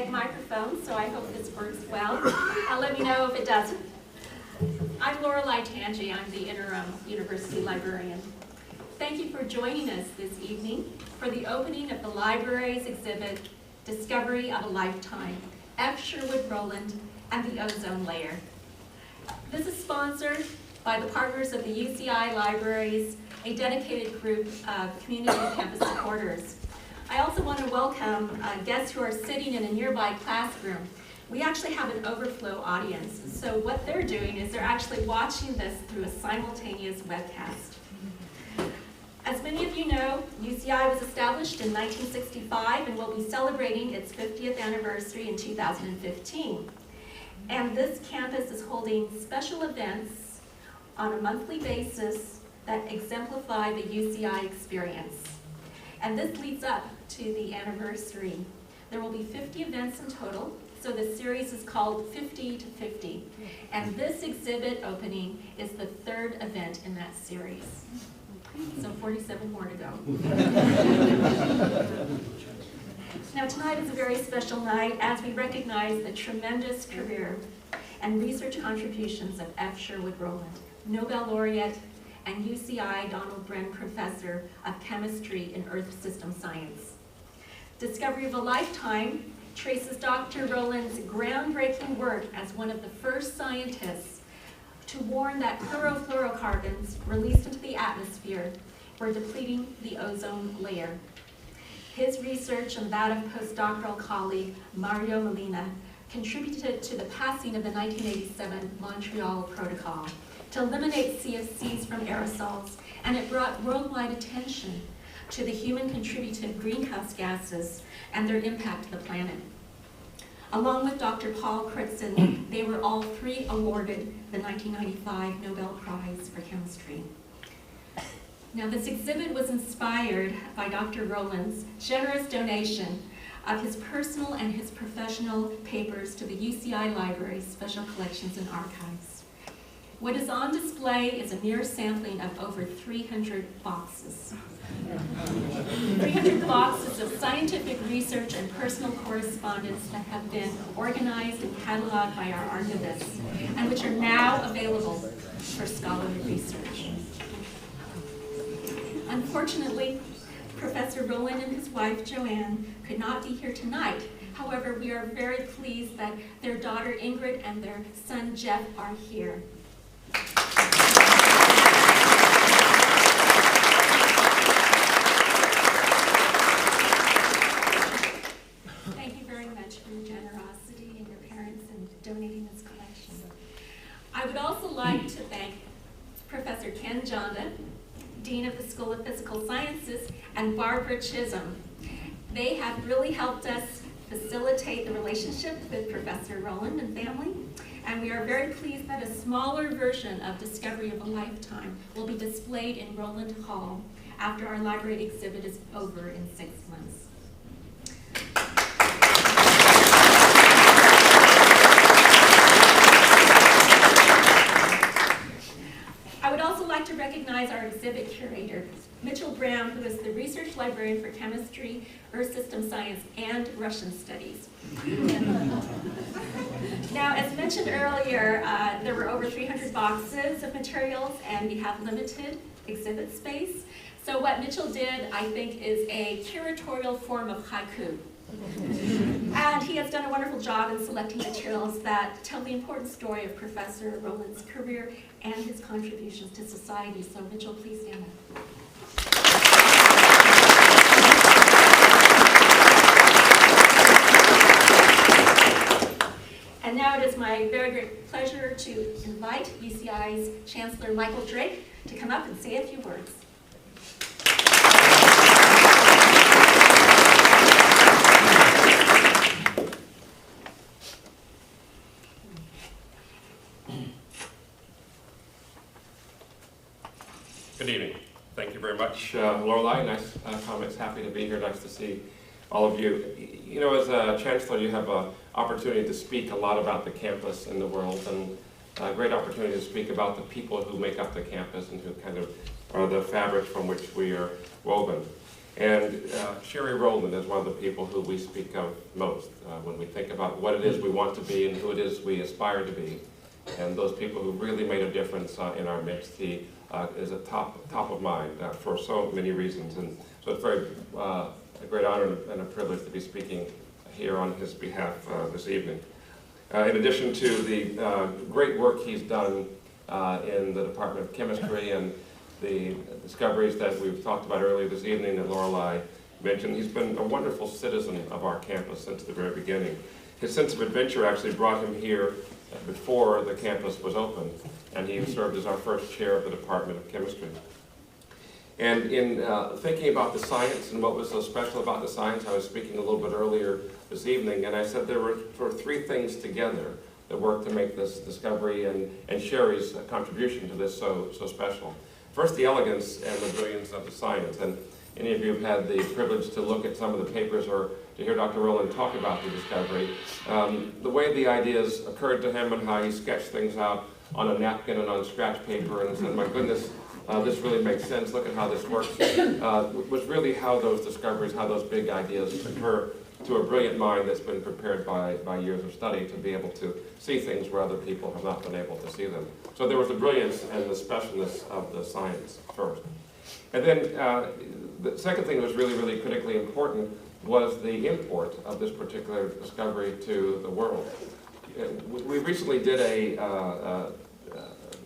Meg microphone, so I hope this works well. Let me know if it doesn't. I'm Lorelei Tangi. I'm the interim university librarian. Thank you for joining us this evening for the opening of the library's exhibit, Discovery of a Lifetime, F. Sherwood Rowland and the Ozone Layer. This is sponsored by the partners of the UCI Libraries, a dedicated group of community and campus supporters. I also want to welcome guests who are sitting in a nearby classroom. We actually have an overflow audience, so what they're doing is they're actually watching this through a simultaneous webcast. As many of you know, UCI was established in 1965 and will be celebrating its 50th anniversary in 2015. And this campus is holding special events on a monthly basis that exemplify the UCI experience. And this leads up to the anniversary. There will be 50 events in total, so the series is called 50 to 50. And this exhibit opening is the third event in that series. So 47 more to go. Now tonight is a very special night as we recognize the tremendous career and research contributions of F. Sherwood Rowland, Nobel laureate and UCI Donald Bren Professor of Chemistry in Earth System Science. Discovery of a Lifetime traces Dr. Rowland's groundbreaking work as one of the first scientists to warn that chlorofluorocarbons released into the atmosphere were depleting the ozone layer. His research and that of postdoctoral colleague Mario Molina contributed to the passing of the 1987 Montreal Protocol to eliminate CFCs from aerosols, and it brought worldwide attention to the human-contributed greenhouse gases and their impact to the planet. Along with Dr. Paul Crutzen, they were all three awarded the 1995 Nobel Prize for Chemistry. Now, this exhibit was inspired by Dr. Rowland's generous donation of his personal and his professional papers to the UCI Library's Special Collections and Archives. What is on display is a mere sampling of over 300 boxes. 300 boxes of scientific research and personal correspondence that have been organized and cataloged by our archivists, and which are now available for scholarly research. Unfortunately, Professor Rowland and his wife Joanne could not be here tonight. However, we are very pleased that their daughter Ingrid and their son Jeff are here. Thank you very much for your generosity and your parents in donating this collection. I would also like to thank Professor Ken Jonda, Dean of the School of Physical Sciences, and Barbara Chisholm. They have really helped us facilitate the relationship with Professor Rowland and family, and we are very pleased that a smaller version of Discovery of a Lifetime will be displayed in Rowland Hall after our library exhibit is over in 6 months. I would also like to recognize our exhibit curator, Mitchell Brown, who is the research librarian for chemistry, earth system science, and Russian studies. Now, as mentioned earlier, there were over 300 boxes of materials, and we have limited exhibit space. So what Mitchell did, I think, is a curatorial form of haiku. And he has done a wonderful job in selecting materials that tell the important story of Professor Rowland's career and his contributions to society. So Mitchell, please stand up. And now it is my very great pleasure to invite UCI's Chancellor Michael Drake to come up and say a few words. Good evening. Thank you very much, Lorelei. Nice comments. Happy to be here. Nice to see all of you. You know, as a Chancellor, you have an opportunity to speak a lot about the campus and the world, and a great opportunity to speak about the people who make up the campus and who kind of are the fabric from which we are woven. And Sherwood Rowland is one of the people who we speak of most when we think about what it is we want to be and who it is we aspire to be. And those people who really made a difference in our midst, he is a top of mind for so many reasons. And so it's a great honor and a privilege to be speaking here on his behalf this evening. In addition to the great work he's done in the Department of Chemistry and the discoveries that we've talked about earlier this evening that Lorelei mentioned, he's been a wonderful citizen of our campus since the very beginning. His sense of adventure actually brought him here before the campus was open, and he served as our first chair of the Department of Chemistry. And in thinking about the science and what was so special about the science, I was speaking a little bit earlier this evening, and I said there were sort of three things together that worked to make this discovery and Sherry's contribution to this so special. First, the elegance and the brilliance of the science. And any of you have had the privilege to look at some of the papers or to hear Dr. Rowland talk about the discovery, the way the ideas occurred to him and how he sketched things out on a napkin and on scratch paper and said, my goodness, this really makes sense, look at how this works, was really how those discoveries, how those big ideas occur to a brilliant mind that's been prepared by years of study to be able to see things where other people have not been able to see them. So there was the brilliance and the specialness of the science first. And then the second thing that was really, really critically important was the import of this particular discovery to the world. We recently did a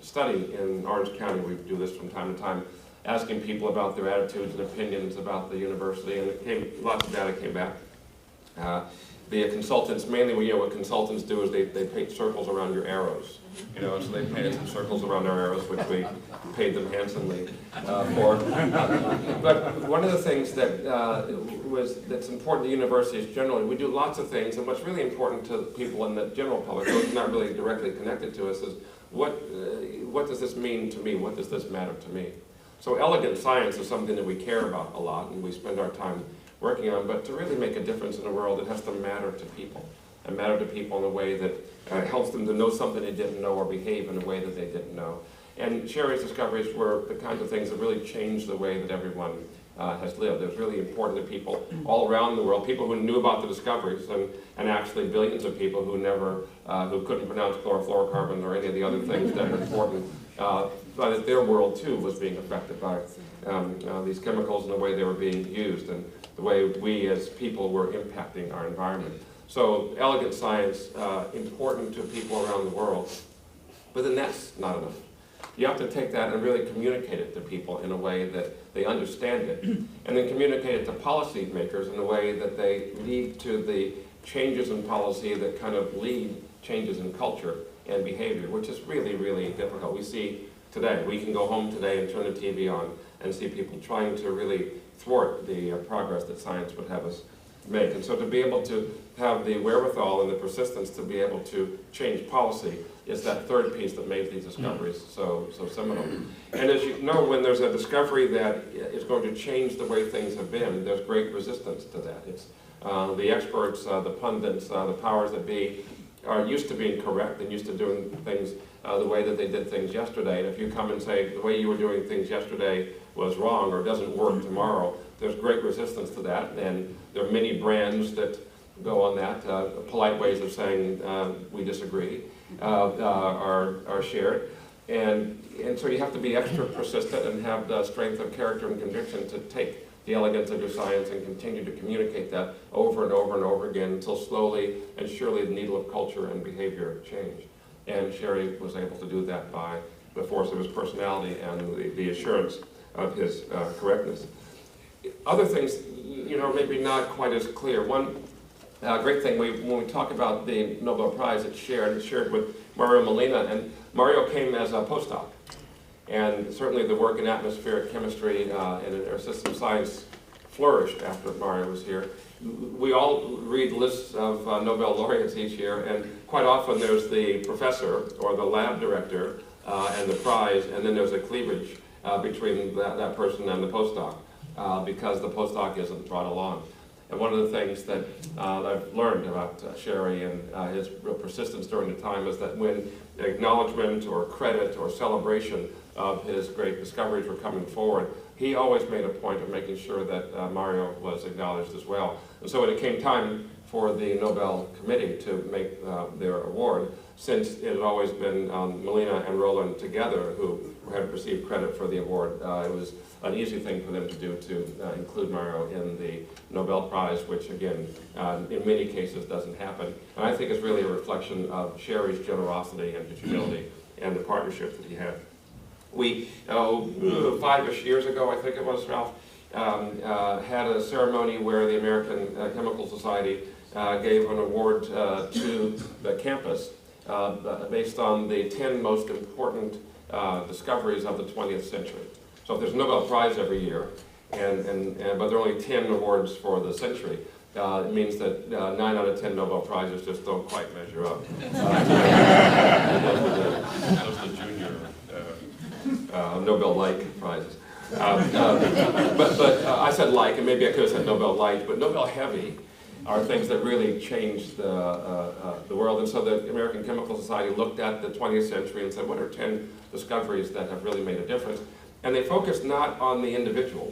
study in Orange County. We do this from time to time, asking people about their attitudes and opinions about the university, and lots of data came back. The consultants, mainly what consultants do is they paint circles around your arrows. So they painted some circles around our arrows, which we paid them handsomely for. But one of the things that's important to universities generally, we do lots of things, and what's really important to people in the general public, those not really directly connected to us, is what does this mean to me? What does this matter to me? So elegant science is something that we care about a lot, and we spend our time working on, but to really make a difference in the world, it has to matter to people, and matter to people in a way that helps them to know something they didn't know or behave in a way that they didn't know. And Sherry's discoveries were the kinds of things that really changed the way that everyone has lived. It was really important to people all around the world, people who knew about the discoveries, and actually billions of people who who couldn't pronounce chlorofluorocarbons or any of the other things that are important, but that their world too was being affected by these chemicals and the way they were being used, and the way we as people were impacting our environment. So elegant science, important to people around the world, but then that's not enough. You have to take that and really communicate it to people in a way that they understand it, and then communicate it to policymakers in a way that they lead to the changes in policy that kind of lead changes in culture and behavior, which is really, really difficult. We see today, we can go home today and turn the TV on and see people trying to really thwart the progress that science would have us make. And so to be able to have the wherewithal and the persistence to be able to change policy is that third piece that made these discoveries so seminal. And as you know, when there's a discovery that is going to change the way things have been, there's great resistance to that. It's the experts, the pundits, the powers that be are used to being correct and used to doing things the way that they did things yesterday. And if you come and say the way you were doing things yesterday was wrong or doesn't work tomorrow, there's great resistance to that. And there are many brands that go on that. Polite ways of saying we disagree are shared. And so you have to be extra persistent and have the strength of character and conviction to take the elegance of your science and continue to communicate that over and over and over again until slowly and surely the needle of culture and behavior change. And Sherry was able to do that by the force of his personality and the assurance of his correctness. Other things, maybe not quite as clear. One great thing, when we talk about the Nobel Prize, it's shared with Mario Molina, and Mario came as a postdoc. And certainly the work in atmospheric chemistry and air system science flourished after Mario was here. We all read lists of Nobel laureates each year, and quite often there's the professor or the lab director and the prize, and then there's a cleavage between that person and the postdoc because the postdoc isn't brought along. And one of the things that I've learned about Sherry and his real persistence during the time is that when acknowledgement or credit or celebration of his great discoveries were coming forward, he always made a point of making sure that Mario was acknowledged as well. And so when it came time for the Nobel Committee to make their award, since it had always been Melina and Rowland together who had received credit for the award, it was an easy thing for them to do to include Mario in the Nobel Prize, which again, in many cases doesn't happen. And I think it's really a reflection of Sherry's generosity and his humility and the partnership that he had. We, 5-ish years ago, I think it was, Ralph, had a ceremony where the American Chemical Society gave an award to the campus based on the 10 most important discoveries of the 20th century. So if there's a Nobel Prize every year, but there are only 10 awards for the century, it means that 9 out of 10 Nobel Prizes just don't quite measure up. Those are the junior Nobel-like prizes. But I said like, and maybe I could have said Nobel-light, but Nobel-heavy are things that really changed the world. And so the American Chemical Society looked at the 20th century and said, what are 10 discoveries that have really made a difference? And they focused not on the individual,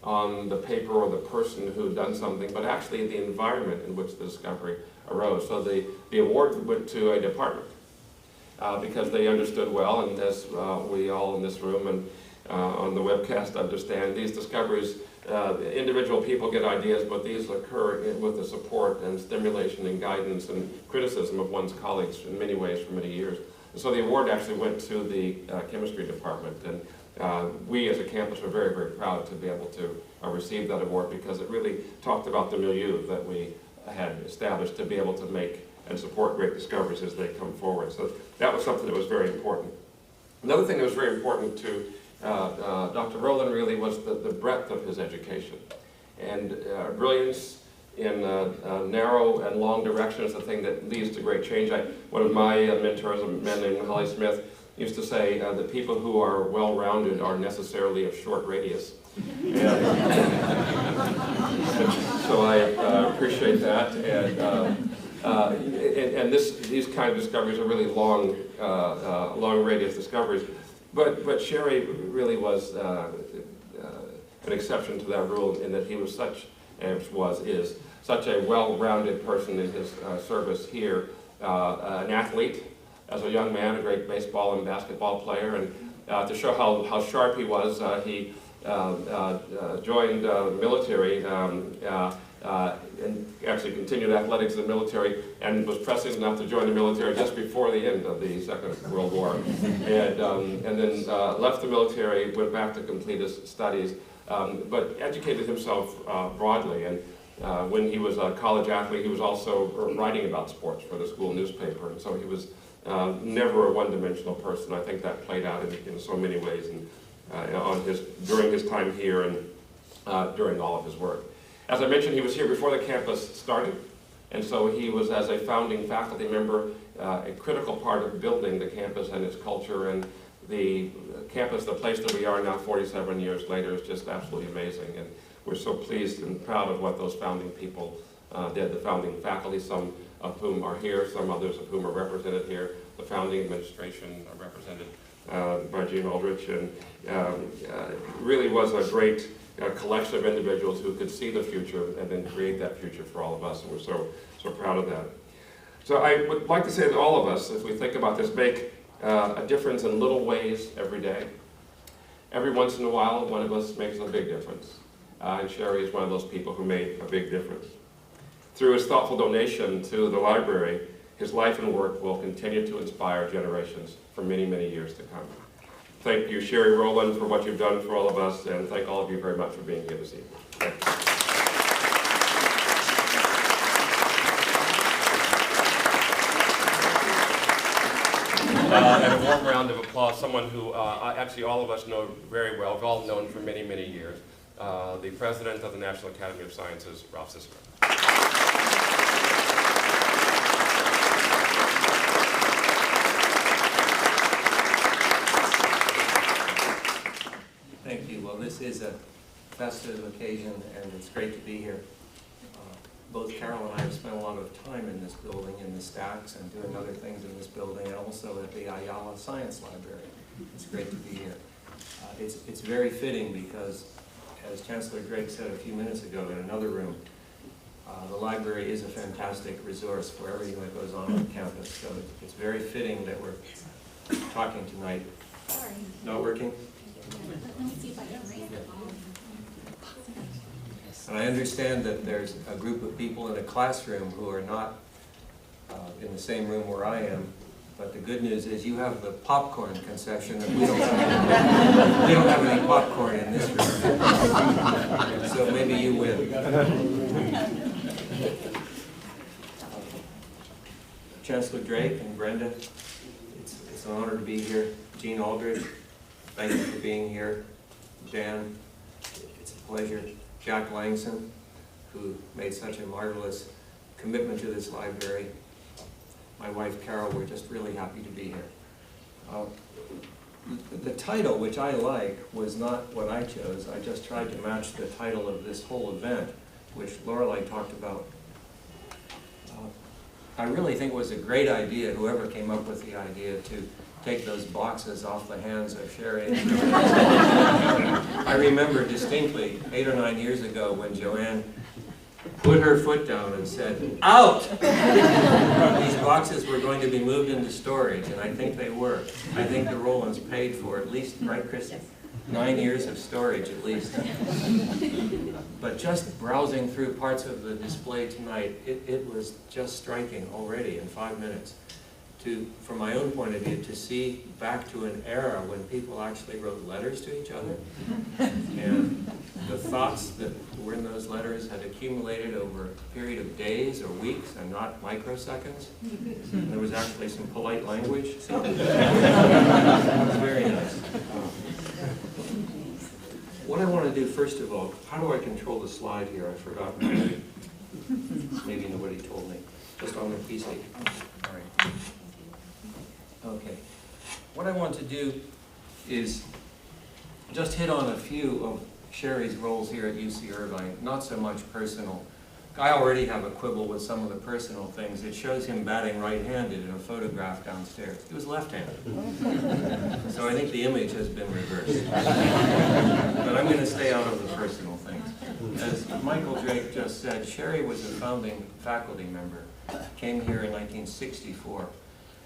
on the paper or the person who had done something, but actually the environment in which the discovery arose. So the award went to a department because they understood well, and as we all in this room and on the webcast understand, these discoveries, individual people get ideas, but these occur with the support and stimulation and guidance and criticism of one's colleagues in many ways for many years. And so the award actually went to the chemistry department, and we as a campus were very, very proud to be able to receive that award because it really talked about the milieu that we had established to be able to make and support great discoveries as they come forward. So that was something that was very important. Another thing that was very important to Dr. Rowland really was the breadth of his education. And brilliance in narrow and long direction is the thing that leads to great change. One of my mentors, a man named Holly Smith, used to say that people who are well-rounded are necessarily of short radius. So I appreciate that. And these kind of discoveries are really long radius discoveries. But Sherry really was an exception to that rule in that he was is such a well-rounded person in his service here, an athlete as a young man, a great baseball and basketball player, and to show how sharp he was, he joined the military and actually continued athletics in the military and was prescient enough to join the military just before the end of the Second World War. And then left the military, went back to complete his studies, but educated himself broadly. And when he was a college athlete, he was also writing about sports for the school newspaper. And so he was never a one-dimensional person. I think that played out in so many ways during his time here and during all of his work. As I mentioned, he was here before the campus started, and so he was, as a founding faculty member, a critical part of building the campus and its culture. And the campus, the place that we are now 47 years later, is just absolutely amazing. And we're so pleased and proud of what those founding people did, the founding faculty, some of whom are here, some others of whom are represented here, the founding administration represented by Gene Aldrich, and really was a great collection of individuals who could see the future and then create that future for all of us, and we're so proud of that. So I would like to say that all of us, as we think about this, make a difference in little ways every day. Every once in a while, one of us makes a big difference, and Sherry is one of those people who made a big difference. Through his thoughtful donation to the library, his life and work will continue to inspire generations for many, many years to come. Thank you, Sherry Rowland, for what you've done for all of us, and thank all of you very much for being here this evening. Thank you. And a warm round of applause, someone who actually all of us know very well, we've all known for many, many years, the President of the National Academy of Sciences, Ralph Cicerone. Thank you. Well, this is a festive occasion, and it's great to be here. both Carol and I have spent a lot of time in this building, in the stacks, and doing other things in this building, and also at the Ayala Science Library. It's great to be here. It's very fitting because, as Chancellor Drake said a few minutes ago in another room, the library is a fantastic resource for everything that goes on campus. So it's very fitting that we're talking tonight. Sorry. Not working? Let me see if I can raise it. And I understand that there's a group of people in a classroom who are not in the same room where I am. But the good news is you have the popcorn concession, and we don't have any popcorn in this room. So maybe you win. Chancellor Drake and Brenda, it's an honor to be here. Jean Aldridge, thank you for being here. Dan, it's a pleasure. Jack Langson, who made such a marvelous commitment to this library. My wife Carol, we're just really happy to be here. The title, which I like, was not what I chose. I just tried to match the title of this whole event, which Lorelei talked about. I really think it was a great idea, whoever came up with the idea, to take those boxes off the hands of Sherry. I remember distinctly 8 or 9 years ago when Joanne put her foot down and said, "Out!" These boxes were going to be moved into storage, and I think they were. I think the Rowlands paid for at least, right, Chris? 9 years of storage at least. But just browsing through parts of the display tonight, it was just striking already in 5 minutes. From my own point of view, to see back to an era when people actually wrote letters to each other, and the thoughts that were in those letters had accumulated over a period of days or weeks and not microseconds. And there was actually some polite language, so it was very nice. What I want to do first of all, how do I control the slide here? I forgot. Maybe nobody told me. Just on the PC. All right. Okay. What I want to do is just hit on a few of Sherry's roles here at UC Irvine, not so much personal. I already have a quibble with some of the personal things. It shows him batting right-handed in a photograph downstairs. He was left-handed. So I think the image has been reversed. But I'm going to stay out of the personal things. As Michael Drake just said, Sherry was a founding faculty member. Came here in 1964.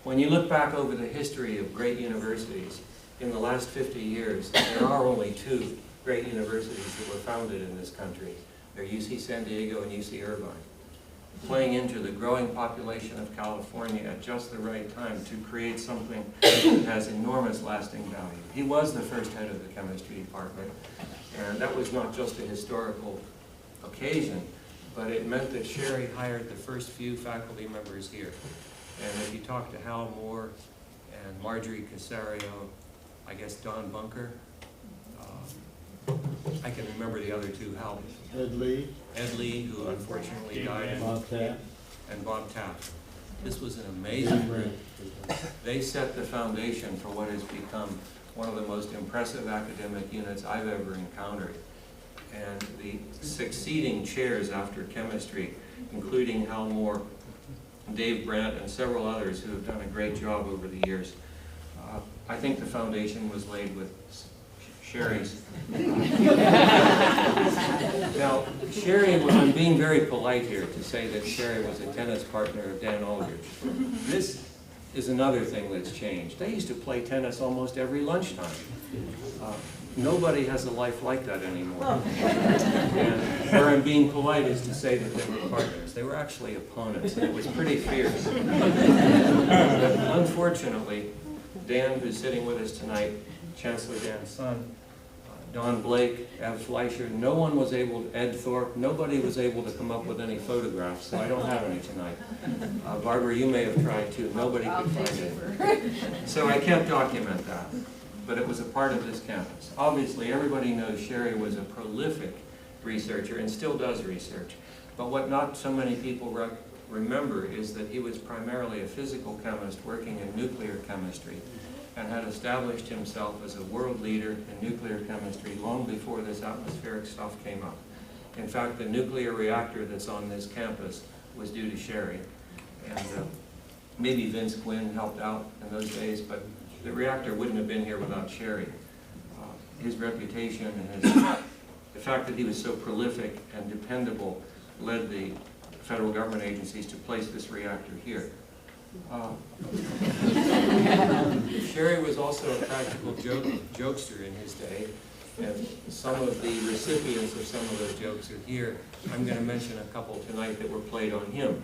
When you look back over the history of great universities, in the last 50 years, there are only 2 great universities that were founded in this country. They're UC San Diego and UC Irvine. Playing into the growing population of California at just the right time to create something that has enormous lasting value. He was the first head of the chemistry department, and that was not just a historical occasion, but it meant that Sherry hired the first few faculty members here. And if you talk to Hal Moore and Marjorie Casario, I guess Don Bunker, I can remember the other 2, Hal. Ed Lee, who unfortunately died. Bob Taft. And Bob Taft. This was an amazing group. They set the foundation for what has become one of the most impressive academic units I've ever encountered. And the succeeding chairs after chemistry, including Hal Moore, Dave Brandt, and several others who have done a great job over the years. I think the foundation was laid with Sherry's. Now, Sherry, I'm being very polite here to say that Sherry was a tennis partner of Dan Aldridge. This is another thing that's changed. They used to play tennis almost every lunchtime. Nobody has a life like that anymore. And where I'm being polite is to say that they were partners. They were actually opponents, and it was pretty fierce. But unfortunately, Dan, who's sitting with us tonight, Chancellor Dan's son, Don Blake, Ev Fleischer, no one was able to, Ed Thorpe, nobody was able to come up with any photographs, so I don't have any tonight. Barbara, you may have tried too. Nobody could find any. So I can't document that, but it was a part of this campus. Obviously, everybody knows Sherry was a prolific researcher and still does research, but what not so many people remember is that he was primarily a physical chemist working in nuclear chemistry, and had established himself as a world leader in nuclear chemistry long before this atmospheric stuff came up. In fact, the nuclear reactor that's on this campus was due to Sherry. And maybe Vince Gwynn helped out in those days, but the reactor wouldn't have been here without Sherry. His reputation and the fact that he was so prolific and dependable led the federal government agencies to place this reactor here. Sherry was also a practical jokester in his day, and some of the recipients of some of those jokes are here. I'm going to mention a couple tonight that were played on him.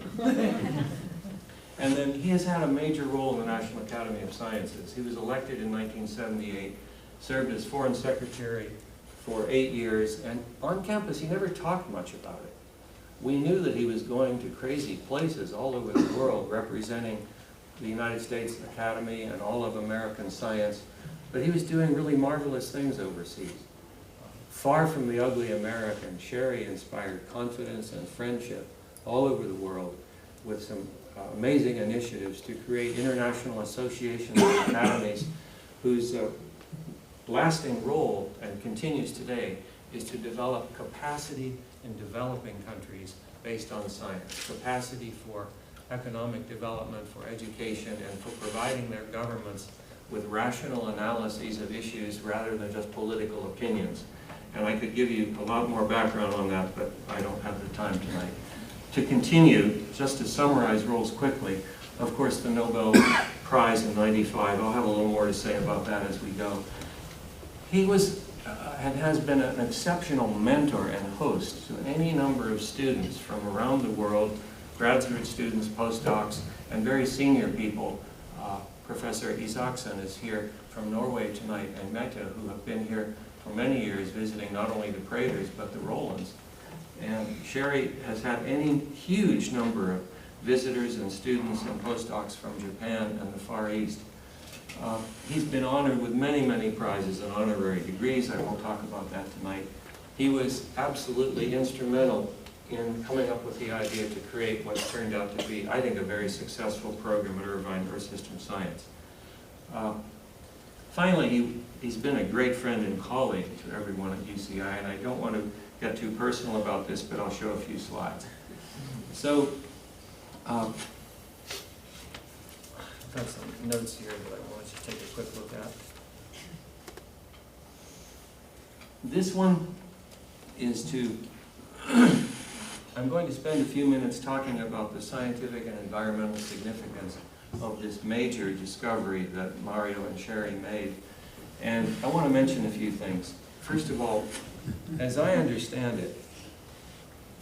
And then he has had a major role in the National Academy of Sciences. He was elected in 1978, served as Foreign Secretary for 8 years, and on campus he never talked much about it. We knew that he was going to crazy places all over the world representing the United States Academy and all of American science, but he was doing really marvelous things overseas. Far from the ugly American, Sherry inspired confidence and friendship all over the world with some amazing initiatives to create international associations and academies whose lasting role, and continues today, is to develop capacity in developing countries based on science, capacity for economic development, for education, and for providing their governments with rational analyses of issues rather than just political opinions. And I could give you a lot more background on that, but I don't have the time tonight. To continue, just to summarize roles quickly, of course the Nobel Prize in '95, I'll have a little more to say about that as we go. He was and has been an exceptional mentor and host to any number of students from around the world, graduate students, postdocs, and very senior people. Professor Isaacson is here from Norway tonight, and Mette, who have been here for many years visiting not only the Praters but the Rowlands. And Sherry has had any huge number of visitors and students and postdocs from Japan and the Far East. He's been honored with many, many prizes and honorary degrees. I won't talk about that tonight. He was absolutely instrumental in coming up with the idea to create what turned out to be, I think, a very successful program at Irvine, Earth System Science. Finally, he's been a great friend and colleague to everyone at UCI, and I don't want to get too personal about this, but I'll show a few slides. So, I've got some notes here that I want you to take a quick look at. This one is to, I'm going to spend a few minutes talking about the scientific and environmental significance of this major discovery that Mario and Sherry made. And I want to mention a few things. First of all, as I understand it,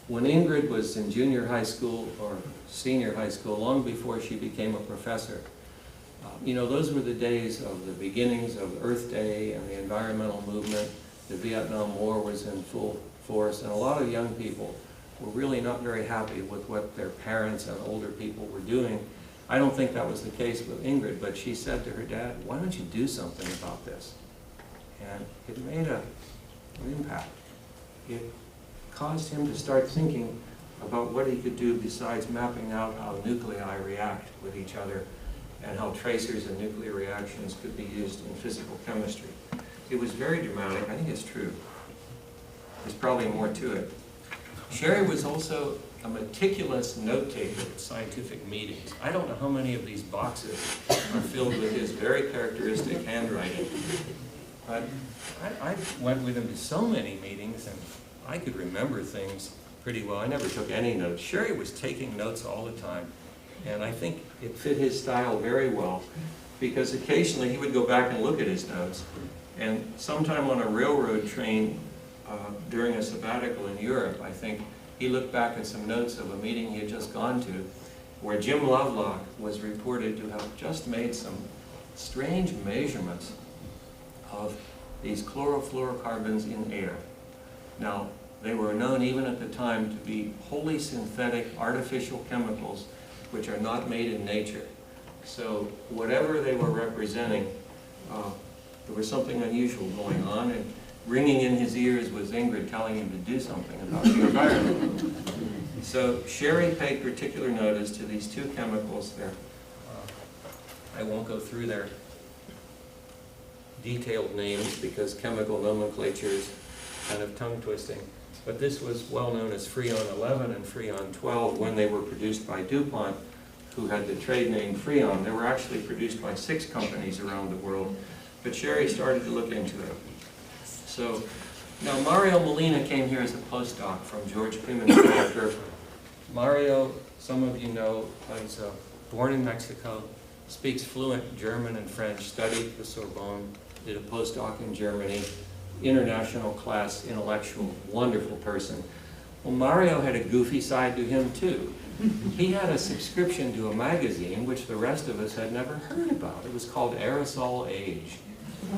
when Ingrid was in junior high school or senior high school, long before she became a professor, you know, those were the days of the beginnings of Earth Day and the environmental movement. The Vietnam War was in full force, and a lot of young people were really not very happy with what their parents and older people were doing. I don't think that was the case with Ingrid, but she said to her dad, "Why don't you do something about this?" And it made an impact. It caused him to start thinking about what he could do besides mapping out how nuclei react with each other and how tracers and nuclear reactions could be used in physical chemistry. It was very dramatic. I think it's true. There's probably more to it. Sherry was also a meticulous note-taker at scientific meetings. I don't know how many of these boxes are filled with his very characteristic handwriting. But I went with him to so many meetings, and I could remember things pretty well. I never took any notes. Sherry was taking notes all the time, and I think it fit his style very well, because occasionally he would go back and look at his notes, and sometime on a railroad train during a sabbatical in Europe, I think, he looked back at some notes of a meeting he had just gone to, where Jim Lovelock was reported to have just made some strange measurements of these chlorofluorocarbons in air. Now, they were known even at the time to be wholly synthetic artificial chemicals which are not made in nature. So whatever they were representing, there was something unusual going on, and ringing in his ears was Ingrid telling him to do something about the environment. So Sherry paid particular notice to these two chemicals there. I won't go through their detailed names because chemical nomenclature is kind of tongue-twisting. but this was well known as Freon 11 and Freon 12 when they were produced by DuPont, who had the trade name Freon. They were actually produced by 6 companies around the world, but Sherry started to look into it. So now Mario Molina came here as a postdoc from George Pimentel at Irvine. Mario, some of you know, is born in Mexico, speaks fluent German and French, studied at the Sorbonne, did a postdoc in Germany, international class intellectual, wonderful person. Well, Mario had a goofy side to him too. He had a subscription to a magazine which the rest of us had never heard about. It was called Aerosol Age.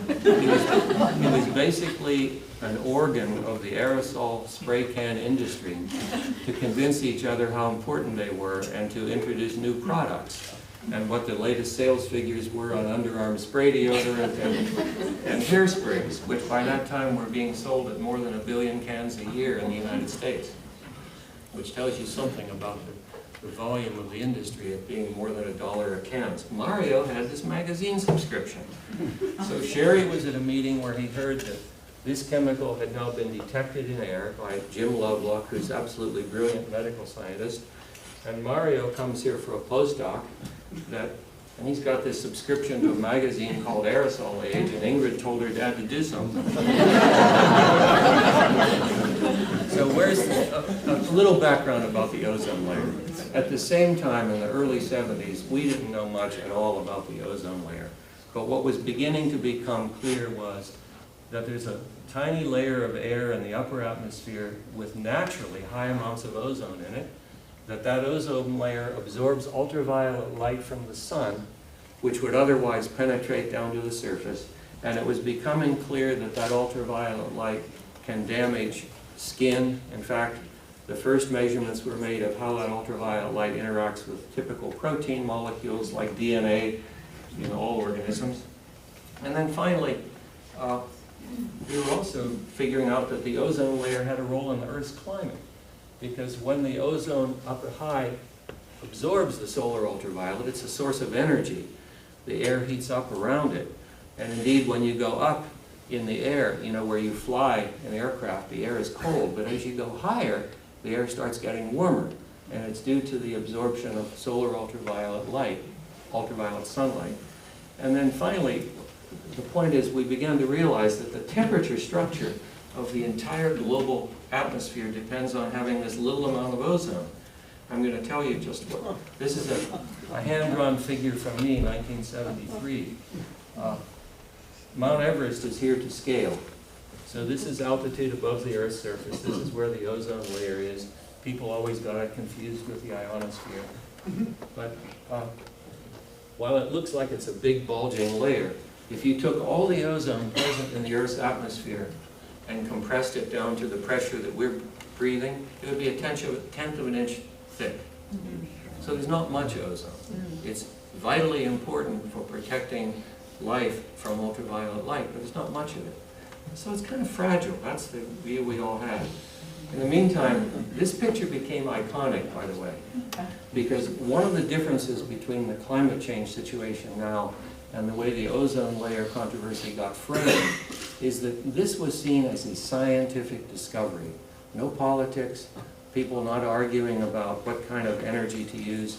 It was basically an organ of the aerosol spray can industry to convince each other how important they were and to introduce new products, and what the latest sales figures were on underarm spray deodorant and hairsprays, which by that time were being sold at more than 1 billion cans a year in the United States, which tells you something about the volume of the industry at being more than $1 a can. Mario had this magazine subscription. So Sherry was at a meeting where he heard that this chemical had now been detected in air by Jim Lovelock, who's absolutely brilliant medical scientist. And Mario comes here for a postdoc, and he's got this subscription to a magazine called Aerosol Age, and Ingrid told her dad to do something. So where's a little background about the ozone layer. At the same time, in the early 70s, we didn't know much at all about the ozone layer. But what was beginning to become clear was that there's a tiny layer of air in the upper atmosphere with naturally high amounts of ozone in it, that ozone layer absorbs ultraviolet light from the sun, which would otherwise penetrate down to the surface, and it was becoming clear that ultraviolet light can damage skin. In fact, the first measurements were made of how that ultraviolet light interacts with typical protein molecules like DNA in all organisms. And then finally, we were also figuring out that the ozone layer had a role in the Earth's climate, because when the ozone up high absorbs the solar ultraviolet, it's a source of energy. The air heats up around it. And indeed, when you go up in the air, you know, where you fly in aircraft, the air is cold. But as you go higher, the air starts getting warmer. And it's due to the absorption of solar ultraviolet light, ultraviolet sunlight. And then finally, the point is we began to realize that the temperature structure of the entire global atmosphere depends on having this little amount of ozone. I'm going to tell you just what. This is a hand-drawn figure from me, 1973. Mount Everest is here to scale. So this is altitude above the Earth's surface. This is where the ozone layer is. People always got it confused with the ionosphere. But while it looks like it's a big bulging layer, if you took all the ozone present in the Earth's atmosphere and compressed it down to the pressure that we're breathing, it would be a tenth of an inch thick. So there's not much ozone. It's vitally important for protecting life from ultraviolet light, but there's not much of it. So it's kind of fragile. That's the view we all had. In the meantime, this picture became iconic, by the way, because one of the differences between the climate change situation now and the way the ozone layer controversy got framed is that this was seen as a scientific discovery. No politics, people not arguing about what kind of energy to use.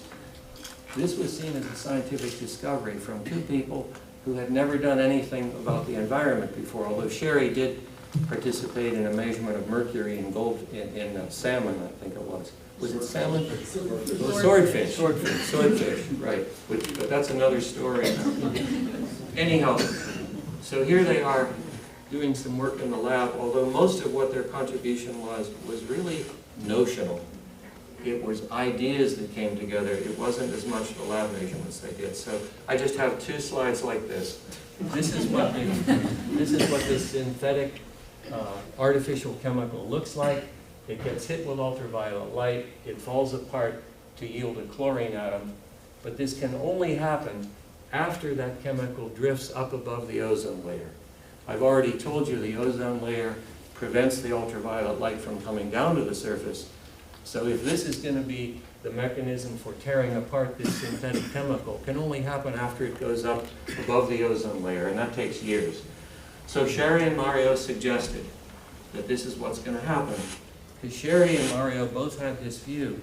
This was seen as a scientific discovery from two people who had never done anything about the environment before, although Sherry did participate in a measurement of mercury in gold in salmon, I think it was. Was it salmon? Swordfish. Swordfish, right. But that's another story. Anyhow, so here they are doing some work in the lab, although most of what their contribution was really notional. It was ideas that came together. It wasn't as much the lab measurements they did. So I just have two slides like this. This is what this synthetic artificial chemical looks like. It gets hit with ultraviolet light. It falls apart to yield a chlorine atom. But this can only happen after that chemical drifts up above the ozone layer. I've already told you the ozone layer prevents the ultraviolet light from coming down to the surface. So if this is going to be the mechanism for tearing apart this synthetic chemical, it can only happen after it goes up above the ozone layer, and that takes years. So Sherry and Mario suggested that this is what's going to happen. Because Sherry and Mario both had this view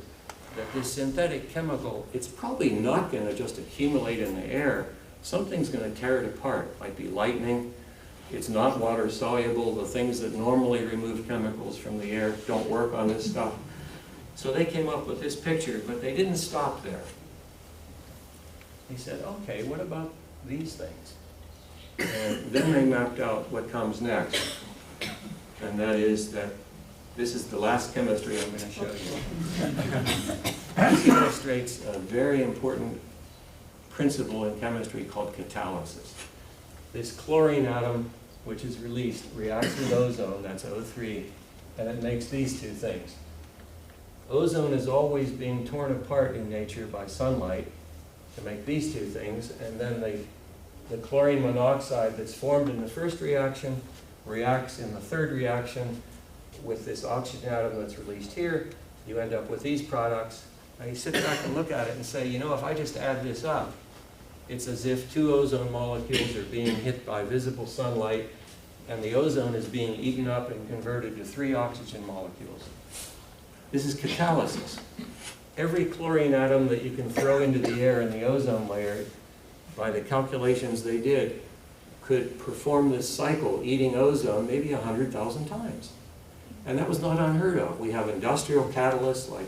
that this synthetic chemical, it's probably not going to just accumulate in the air. Something's going to tear it apart. It might be lightning. It's not water soluble. The things that normally remove chemicals from the air don't work on this stuff. So they came up with this picture, but they didn't stop there. He said, okay, what about these things? And then they mapped out what comes next. And that is that this is the last chemistry I'm going to show you. This illustrates a very important principle in chemistry called catalysis. This chlorine atom, which is released, reacts with ozone, that's O3, and it makes these two things. Ozone is always being torn apart in nature by sunlight to make these two things, and then the chlorine monoxide that's formed in the first reaction reacts in the third reaction with this oxygen atom that's released here. You end up with these products. Now you sit back and look at it and say, you know, if I just add this up, it's as if two ozone molecules are being hit by visible sunlight, and the ozone is being eaten up and converted to 3 oxygen molecules. This is catalysis. Every chlorine atom that you can throw into the air in the ozone layer, by the calculations they did, could perform this cycle, eating ozone, maybe 100,000 times. And that was not unheard of. We have industrial catalysts like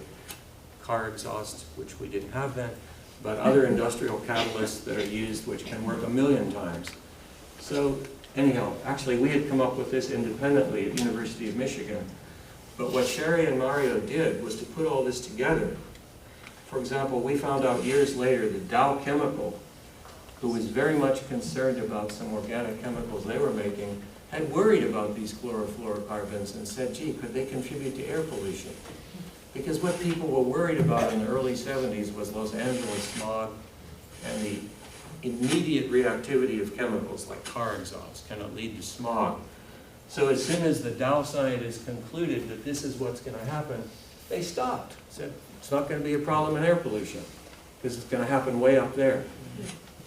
car exhaust, which we didn't have then, but other industrial catalysts that are used which can work 1,000,000 times. So anyhow, actually we had come up with this independently at University of Michigan. But what Sherry and Mario did was to put all this together. For example, we found out years later that Dow Chemical, who was very much concerned about some organic chemicals they were making, had worried about these chlorofluorocarbons and said, gee, could they contribute to air pollution? Because what people were worried about in the early 70s was Los Angeles smog and the immediate reactivity of chemicals like car exhaust can lead to smog. So as soon as the Dow scientists concluded that this is what's going to happen, they stopped. Said, it's not going to be a problem in air pollution because it's going to happen way up there.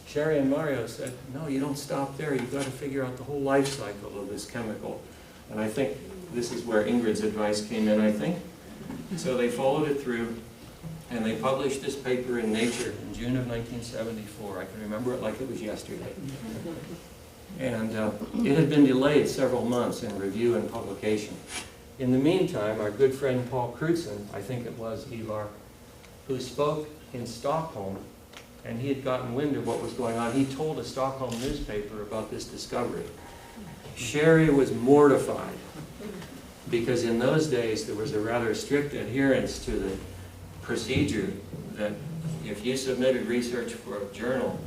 Sherry and Mario said, no, you don't stop there. You've got to figure out the whole life cycle of this chemical. And I think this is where Ingrid's advice came in, I think. So they followed it through, and they published this paper in Nature in June of 1974. I can remember it like it was yesterday. And it had been delayed several months in review and publication. In the meantime, our good friend Paul Crutzen, I think it was, Ivar, who spoke in Stockholm, and he had gotten wind of what was going on. He told a Stockholm newspaper about this discovery. Sherry was mortified because in those days there was a rather strict adherence to the procedure that if you submitted research for a journal,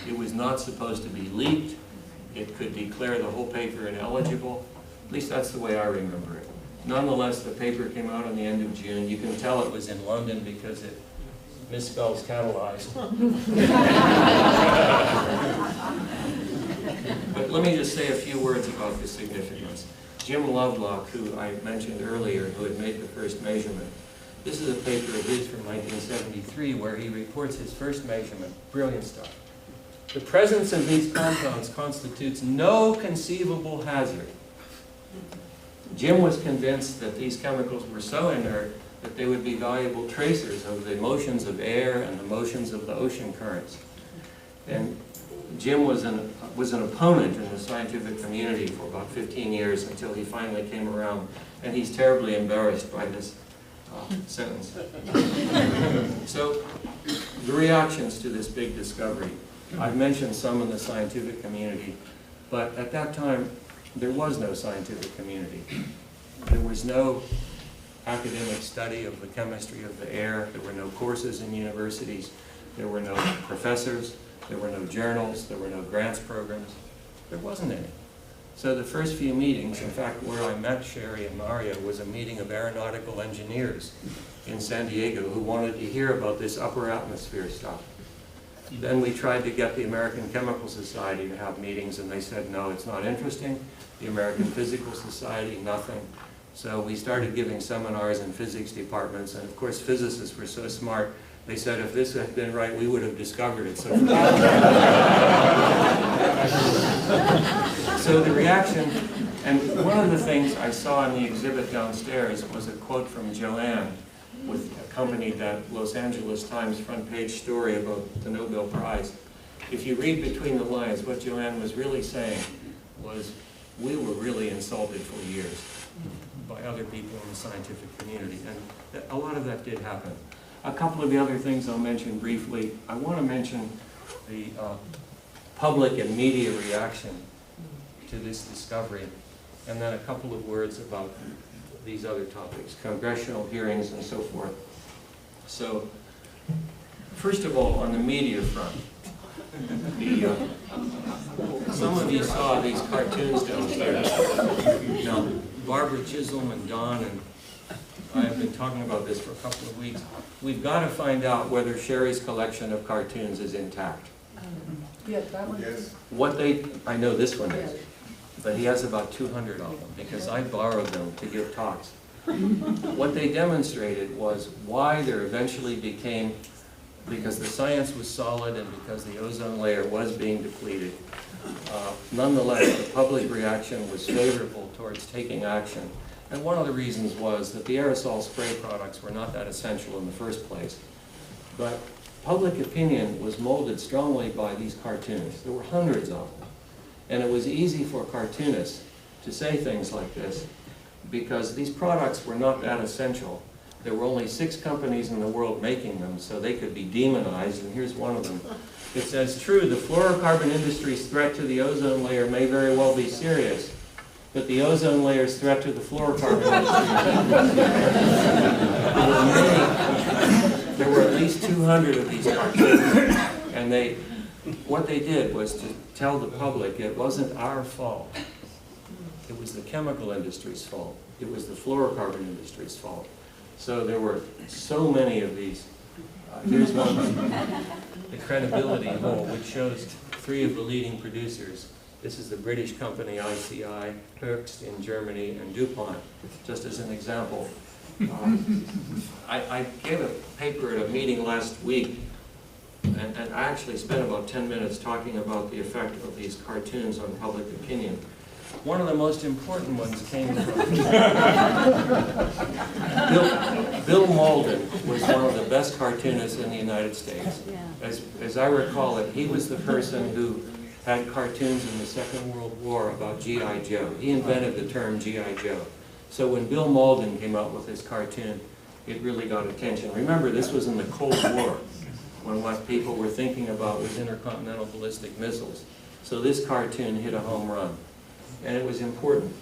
it was not supposed to be leaked. It could declare the whole paper ineligible. At least that's the way I remember it. Nonetheless, the paper came out on the end of June. You can tell it was in London because it misspells catalyzed. But let me just say a few words about the significance. Jim Lovelock, who I mentioned earlier, who had made the first measurement, this is a paper of his from 1973 where he reports his first measurement. Brilliant stuff. The presence of these compounds constitutes no conceivable hazard. Jim was convinced that these chemicals were so inert that they would be valuable tracers of the motions of air and the motions of the ocean currents. And Jim was an opponent in the scientific community for about 15 years until he finally came around, and he's terribly embarrassed by this sentence. So, the reactions to this big discovery. I've mentioned some in the scientific community, but at that time, there was no scientific community. There was no academic study of the chemistry of the air. There were no courses in universities. There were no professors. There were no journals. There were no grants programs. There wasn't any. So the first few meetings, in fact, where I met Sherry and Mario was a meeting of aeronautical engineers in San Diego who wanted to hear about this upper atmosphere stuff. Then we tried to get the American Chemical Society to have meetings, and they said, no, it's not interesting. The American Physical Society, nothing. So we started giving seminars in physics departments, and of course physicists were so smart, they said if this had been right, we would have discovered it. So So the reaction, and one of the things I saw in the exhibit downstairs was a quote from Joanne, with accompanied that Los Angeles Times front page story about the Nobel Prize. If you read between the lines, what Joanne was really saying was, we were really insulted for years by other people in the scientific community, and a lot of that did happen. A couple of the other things I'll mention briefly. I want to mention the public and media reaction to this discovery, and then a couple of words about these other topics, congressional hearings and so forth. So, first of all, on the media front, some of you saw these cartoons downstairs. Now, Barbara Chisholm and Don and I have been talking about this for a couple of weeks. We've got to find out whether Sherry's collection of cartoons is intact. Yes, that one is. I know this one is, but he has about 200 of them because I borrowed them to give talks. What they demonstrated was why there eventually became, because the science was solid and because the ozone layer was being depleted, nonetheless the public reaction was favorable towards taking action. And one of the reasons was that the aerosol spray products were not that essential in the first place. But public opinion was molded strongly by these cartoons. There were hundreds of them. And it was easy for cartoonists to say things like this because these products were not that essential. There were only 6 companies in the world making them, so they could be demonized, and here's one of them. It says, true, the fluorocarbon industry's threat to the ozone layer may very well be serious, but the ozone layer's threat to the fluorocarbon industry. There were at least 200 of these cartoons, and what they did was to tell the public it wasn't our fault. It was the chemical industry's fault. It was the fluorocarbon industry's fault. So there were so many of these. Here's one, the credibility hole, which shows 3 of the leading producers. This is the British company ICI, Hoechst in Germany, and DuPont, just as an example. I gave a paper at a meeting last week, and I actually spent about 10 minutes talking about the effect of these cartoons on public opinion. One of the most important ones came from Bill Malden was one of the best cartoonists in the United States. As I recall it, he was the person who had cartoons in the Second World War about G.I. Joe. He invented the term G.I. Joe. So when Bill Malden came out with his cartoon, it really got attention. Remember, this was in the Cold War, when what people were thinking about was intercontinental ballistic missiles. So this cartoon hit a home run, and it was important.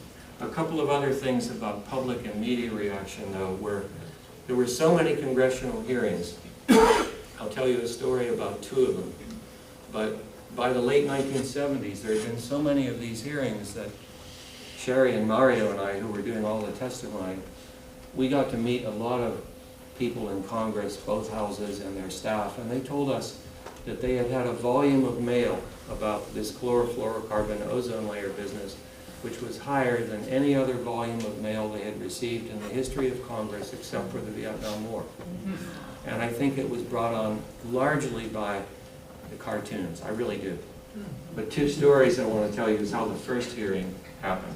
A couple of other things about public and media reaction, though, were there were so many congressional hearings. I'll tell you a story about 2 of them. But by the late 1970s, there had been so many of these hearings that Sherry and Mario and I, who were doing all the testimony, we got to meet a lot of people in Congress, both houses, and their staff, and they told us that they had had a volume of mail about this chlorofluorocarbon ozone layer business, which was higher than any other volume of mail they had received in the history of Congress except for the Vietnam War. And I think it was brought on largely by the cartoons. I really do. But 2 stories I want to tell you is how the first hearing happened.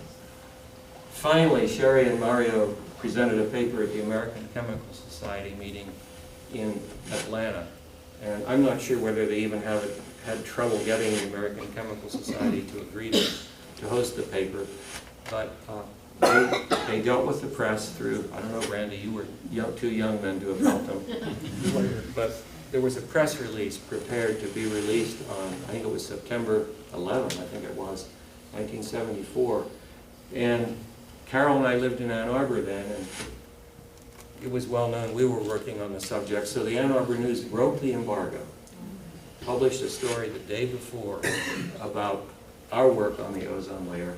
Finally, Sherry and Mario presented a paper at the American Chemical Society meeting in Atlanta. And I'm not sure whether they even had trouble getting the American Chemical Society to agree to host the paper. But they dealt with the press through, I don't know, Randy, you were too young then to have helped them. But there was a press release prepared to be released on, I think it was September 11th, I think it was, 1974. And Carol and I lived in Ann Arbor then, and it was well known we were working on the subject. So the Ann Arbor News broke the embargo, published a story the day before about our work on the ozone layer.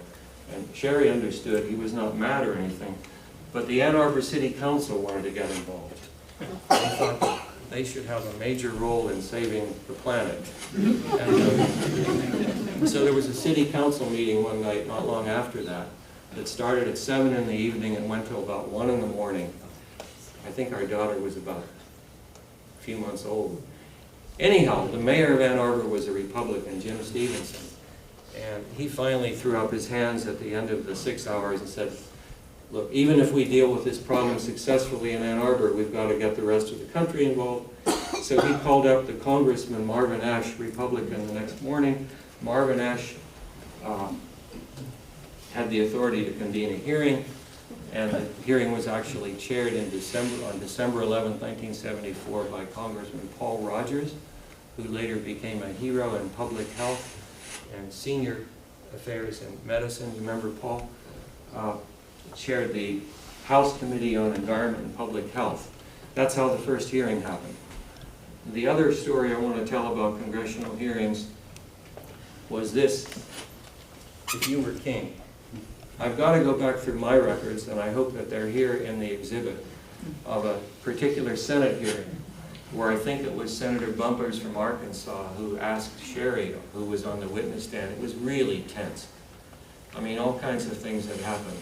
And Sherry understood, he was not mad or anything, but the Ann Arbor City Council wanted to get involved. They thought that they should have a major role in saving the planet. And so there was a city council meeting one night, not long after that, that started at 7 in the evening and went till about 1 in the morning. I think our daughter was about a few months old. Anyhow, the mayor of Ann Arbor was a Republican, Jim Stevenson. And he finally threw up his hands at the end of the 6 hours and said, look, even if we deal with this problem successfully in Ann Arbor, we've got to get the rest of the country involved. So he called up the Congressman Marvin Ash, Republican, the next morning. Marvin Ash had the authority to convene a hearing, and the hearing was actually chaired on December 11, 1974 by Congressman Paul Rogers, who later became a hero in public health and senior affairs in medicine. You remember Paul? Chaired the House Committee on Environment and Public Health. That's how the first hearing happened. The other story I want to tell about congressional hearings was this: if you were king. I've got to go back through my records, and I hope that they're here in the exhibit, of a particular Senate hearing where I think it was Senator Bumpers from Arkansas who asked Sherry, who was on the witness stand. It was really tense. I mean, all kinds of things had happened.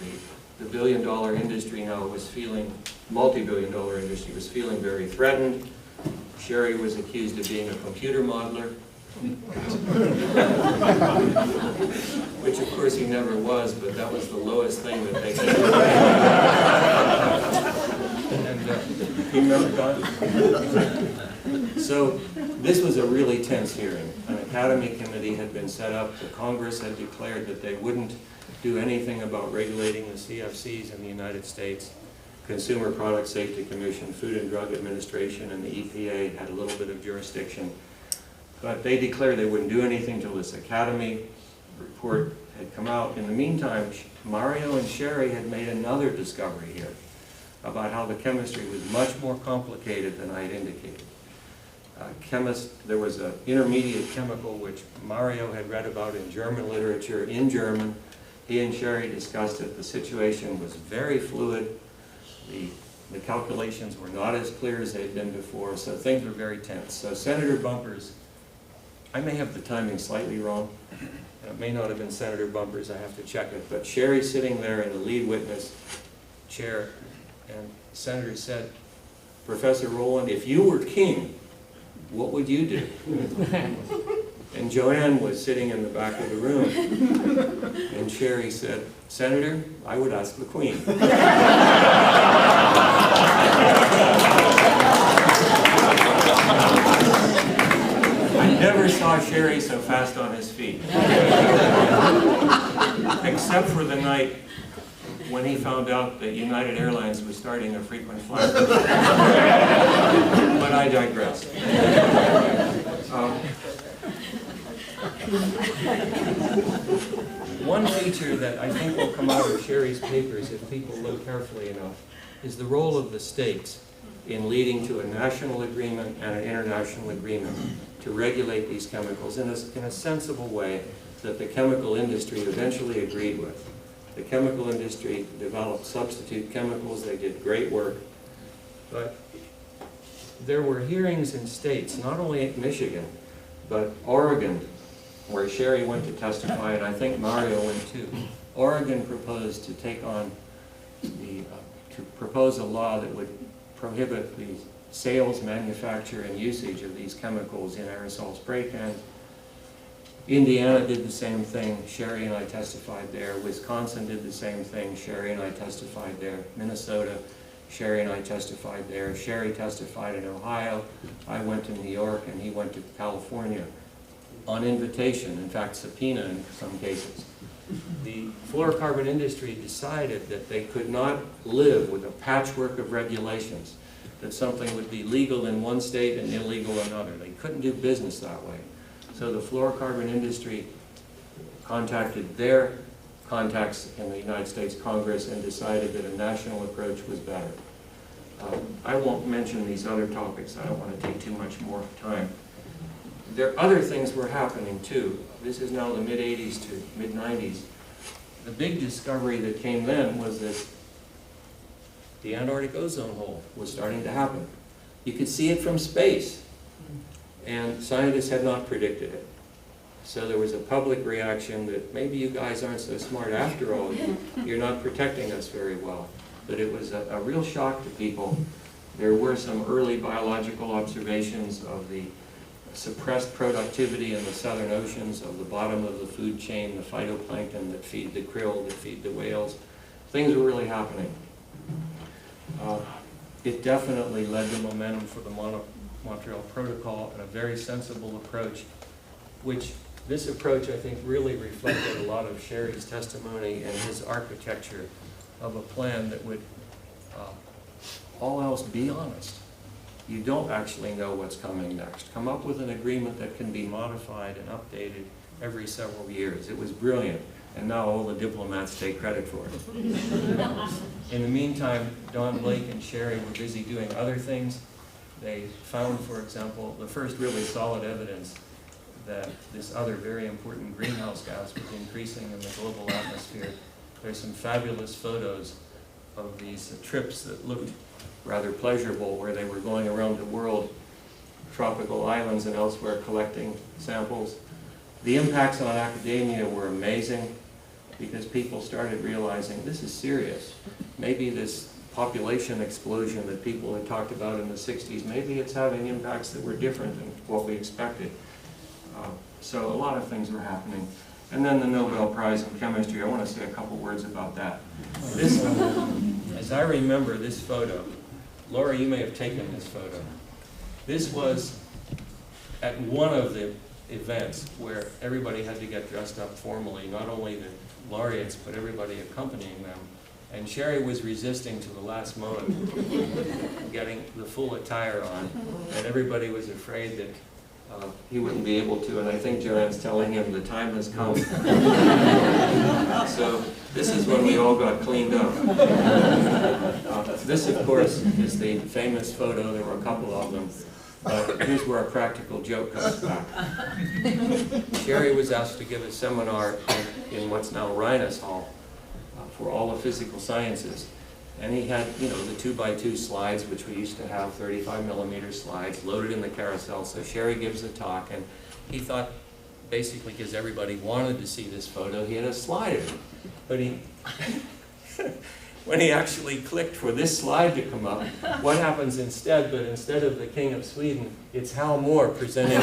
The billion-dollar industry now was feeling, multi-billion-dollar industry was feeling very threatened. Sherry was accused of being a computer modeler, which of course he never was, but that was the lowest thing that they could do. And you remember, Don? So this was a really tense hearing. An Academy Committee had been set up. The Congress had declared that they wouldn't do anything about regulating the CFCs in the United States. Consumer Product Safety Commission, Food and Drug Administration, and the EPA had a little bit of jurisdiction. But they declared they wouldn't do anything until this Academy report had come out. In the meantime, Mario and Sherry had made another discovery here about how the chemistry was much more complicated than I had indicated. There was an intermediate chemical which Mario had read about in German literature, in German. He and Sherry discussed it. The situation was very fluid. The calculations were not as clear as they'd been before, so things were very tense. So Senator Bumpers, I may have the timing slightly wrong. It may not have been Senator Bumpers, I have to check it, but Sherry's sitting there in the lead witness chair, and the senator said, Professor Rowland, if you were king, what would you do? And Joanne was sitting in the back of the room, and Sherry said, Senator, I would ask the Queen. I never saw Sherry so fast on his feet. Except for the night when he found out that United Airlines was starting a frequent flyer. But I digress. One feature that I think will come out of Sherry's papers, if people look carefully enough, is the role of the states in leading to a national agreement and an international agreement to regulate these chemicals in a sensible way that the chemical industry eventually agreed with. The chemical industry developed substitute chemicals. They did great work. But there were hearings in states, not only in Michigan, but Oregon, where Sherry went to testify, and I think Mario went too. Oregon proposed to take on to propose a law that would prohibit the sales, manufacture, and usage of these chemicals in aerosol spray cans. Indiana did the same thing. Sherry and I testified there. Wisconsin did the same thing. Sherry and I testified there. Minnesota, Sherry and I testified there. Sherry testified in Ohio. I went to New York, and he went to California on invitation, in fact, subpoena in some cases. The fluorocarbon industry decided that they could not live with a patchwork of regulations, that something would be legal in one state and illegal in another. They couldn't do business that way. So the fluorocarbon industry contacted their contacts in the United States Congress and decided that a national approach was better. I won't mention these other topics. I don't want to take too much more time. There are other things were happening too. This is now the mid-80s to mid-90s. The big discovery that came then was that the Antarctic ozone hole was starting to happen. You could see it from space, and scientists had not predicted it. So there was a public reaction that maybe you guys aren't so smart after all. You're not protecting us very well. But it was a real shock to people. There were some early biological observations of the suppressed productivity in the southern oceans of the bottom of the food chain, the phytoplankton that feed the krill, that feed the whales. Things were really happening. It definitely led to momentum for the Montreal Protocol and a very sensible approach, which this approach I think really reflected a lot of Sherry's testimony and his architecture of a plan that would, all else be honest. You don't actually know what's coming next. Come up with an agreement that can be modified and updated every several years. It was brilliant, and now all the diplomats take credit for it. In the meantime, Don Blake and Sherry were busy doing other things. They found, for example, the first really solid evidence that this other very important greenhouse gas was increasing in the global atmosphere. There's some fabulous photos of these trips that looked rather pleasurable, where they were going around the world, tropical islands and elsewhere, collecting samples. The impacts on academia were amazing, because people started realizing this is serious. Maybe this population explosion that people had talked about in the 60s, maybe it's having impacts that were different than what we expected. So a lot of things were happening. And then the Nobel Prize in Chemistry, I want to say a couple words about that. This, as I remember this photo, Laura, you may have taken this photo. This was at one of the events where everybody had to get dressed up formally, not only the laureates, but everybody accompanying them. And Sherry was resisting to the last moment, getting the full attire on, and everybody was afraid that he wouldn't be able to, and I think Joanne's telling him the time has come. So this is when we all got cleaned up. This, of course, is the famous photo. There were a couple of them. But here's where a practical joke comes back. Sherry was asked to give a seminar in what's now Reines Hall for all the physical sciences. And he had, you know, the 2x2 slides, which we used to have, 35mm slides, loaded in the carousel. So Sherry gives a talk, and he thought, basically, because everybody wanted to see this photo, he had a slider. But he, when he actually clicked for this slide to come up, what happens instead? But instead of the King of Sweden, it's Hal Moore presenting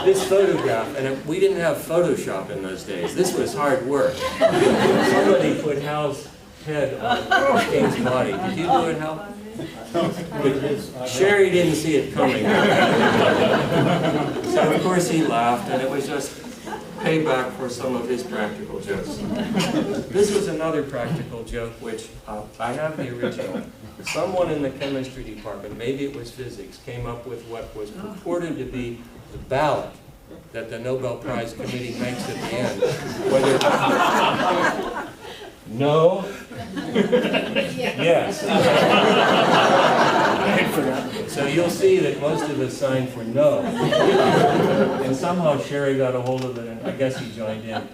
this photograph. And we didn't have Photoshop in those days. This was hard work. Somebody put Hal's head on the King's body. Did you do it, Hal? Sherry didn't see it coming. So of course he laughed, and it was just payback for some of his practical jokes. This was another practical joke, which I have the original. Someone in the chemistry department, maybe it was physics, came up with what was purported to be the ballot that the Nobel Prize committee makes at the end. Whether no, yes. So you'll see that most of us signed for no. And somehow Sherry got a hold of it, and I guess he joined in.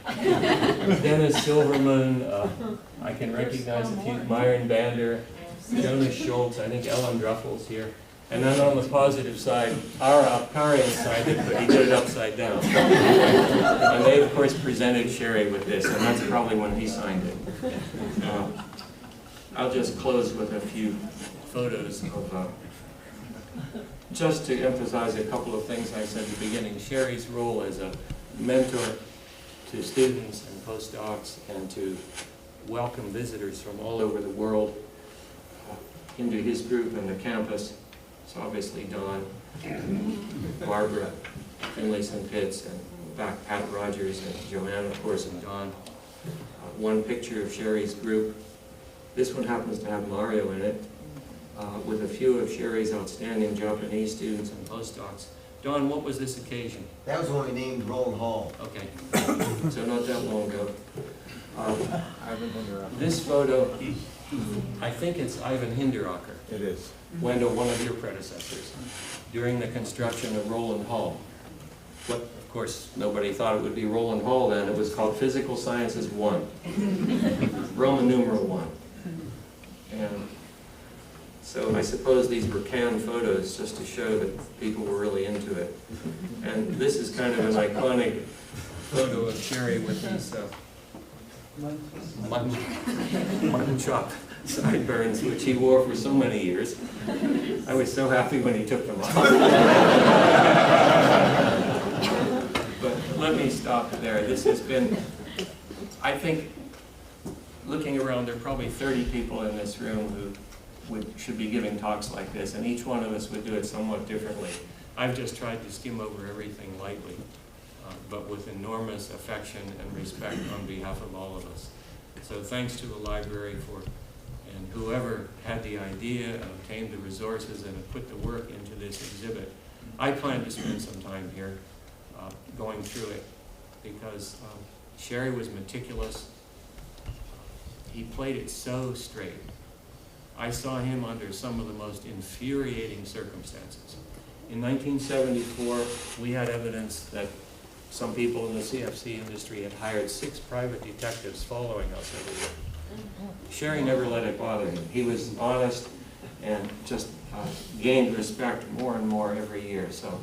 Dennis Silverman, I can recognize a few, Myron Bander, Jonas Schultz, I think Ellen Druffels here. And then on the positive side, our Apkarian signed it, but he did it upside down. And they, of course, presented Sherry with this, and that's probably when he signed it. I'll just close with a few photos of, just to emphasize a couple of things I said at the beginning. Sherry's role as a mentor to students and postdocs, and to welcome visitors from all over the world into his group and the campus. So obviously Don, Barbara, Finlayson Pitts, and back Pat Rogers, and Joanne, of course, and Don. One picture of Sherry's group. This one happens to have Mario in it, with a few of Sherry's outstanding Japanese students and postdocs. Don, what was this occasion? That was when we named Rowland Hall. Okay, so not that long ago. This photo, I think it's Ivan Hinderaker. It is. Wendell, one of your predecessors, during the construction of Rowland Hall. What, of course, nobody thought it would be Rowland Hall then. It was called Physical Sciences 1, Roman numeral 1. And so I suppose these were canned photos just to show that people were really into it. And this is kind of an iconic photo of Sherry with these mutton chop sideburns, which he wore for so many years. I was so happy when he took them off. But let me stop there. This has been, I think, looking around, there are probably 30 people in this room who should be giving talks like this, and each one of us would do it somewhat differently. I've just tried to skim over everything lightly, but with enormous affection and respect on behalf of all of us. So thanks to the library and whoever had the idea and obtained the resources and have put the work into this exhibit. I plan to spend some time here going through it because Sherry was meticulous. He played it so straight. I saw him under some of the most infuriating circumstances. In 1974, we had evidence that some people in the CFC industry had hired 6 private detectives following us every year. Sherry never let it bother him. He was honest and just gained respect more and more every year. So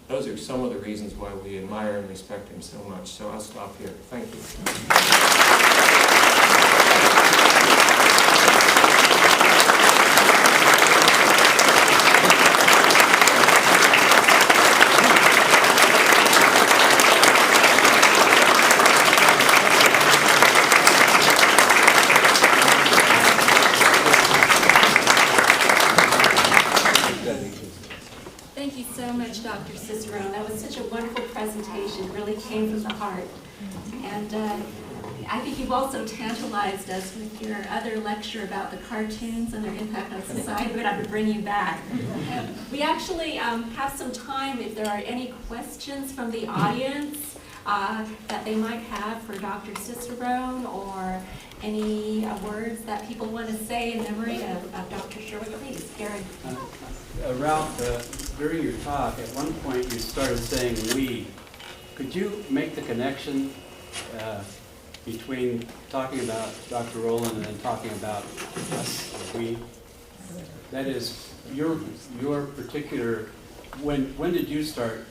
those are some of the reasons why we admire and respect him so much. So I'll stop here. Thank you. Thank you so much, Dr. Cicerone. That was such a wonderful presentation. It really came from the heart. And I think you've also tantalized us with your other lecture about the cartoons and their impact on society, but I would bring you back. We actually have some time if there are any questions from the audience that they might have for Dr. Cicerone, or any words that people want to say in memory of Dr. Sherwood. Please, Gary. Ralph, during your talk, at one point you started saying "we." Could you make the connection between talking about Dr. Rowland and then talking about us, we? That is, your particular, when did you start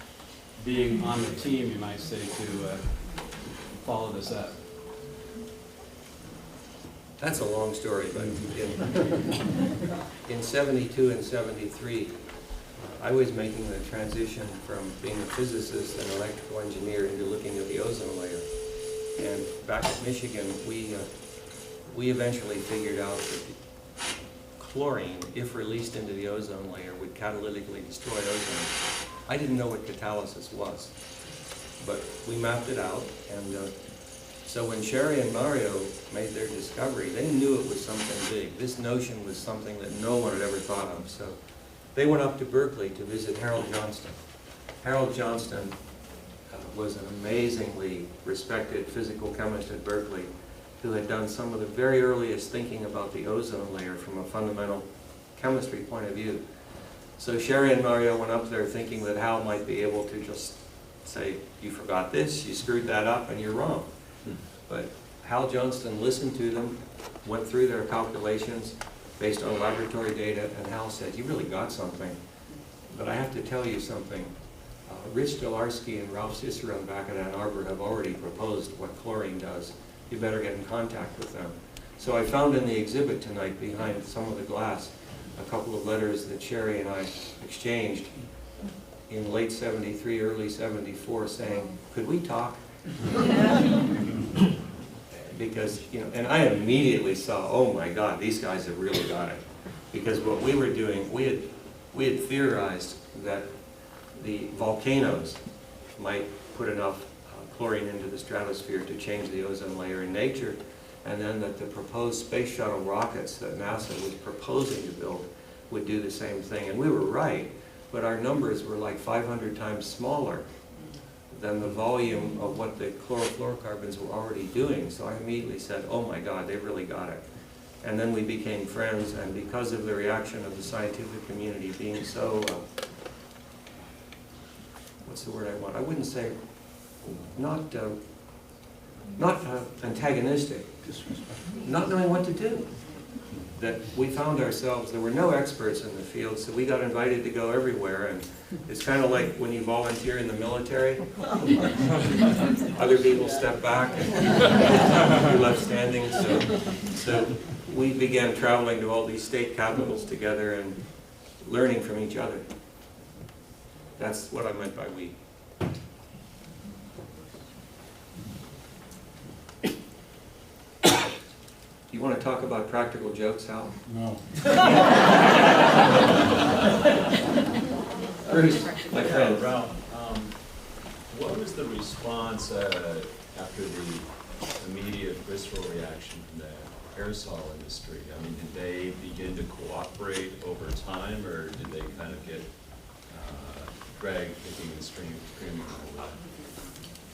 being on the team, you might say, to follow this up? That's a long story, but in 72 and 73, I was making the transition from being a physicist and electrical engineer into looking at the ozone layer. And back at Michigan, we eventually figured out that chlorine, if released into the ozone layer, would catalytically destroy ozone. I didn't know what catalysis was, but we mapped it out, and so when Sherry and Mario made their discovery, they knew it was something big. This notion was something that no one had ever thought of. So they went up to Berkeley to visit Harold Johnston. Harold Johnston was an amazingly respected physical chemist at Berkeley who had done some of the very earliest thinking about the ozone layer from a fundamental chemistry point of view. So Sherry and Mario went up there thinking that Hal might be able to just say, you forgot this, you screwed that up, and you're wrong. But Hal Johnston listened to them, went through their calculations based on laboratory data, and Hal said, you really got something. But I have to tell you something. Rich Delarsky and Ralph Cicerone back in Ann Arbor have already proposed what chlorine does. You better get in contact with them. So I found in the exhibit tonight, behind some of the glass, a couple of letters that Sherry and I exchanged in late 73, early 74, saying, could we talk? Because, you know, and I immediately saw, oh my God, these guys have really got it. Because what we were doing, we had theorized that the volcanoes might put enough chlorine into the stratosphere to change the ozone layer in nature, and then that the proposed space shuttle rockets that NASA was proposing to build would do the same thing. And we were right, but our numbers were like 500 times smaller than the volume of what the chlorofluorocarbons were already doing. So I immediately said, oh my God, they really got it. And then we became friends, and because of the reaction of the scientific community being so, what's the word I want? I wouldn't say, not antagonistic, not knowing what to do. that we found ourselves, there were no experts in the field, so we got invited to go everywhere, and it's kind of like when you volunteer in the military. Other people step back and you're left standing, so we began traveling to all these state capitals together and learning from each other. That's what I meant by we. You want to talk about practical jokes, Hal? No. Bruce, my friend. Ralph, what was the response after the immediate visceral reaction from the aerosol industry? I mean, did they begin to cooperate over time, or did they kind of get dragged kicking and screaming over that?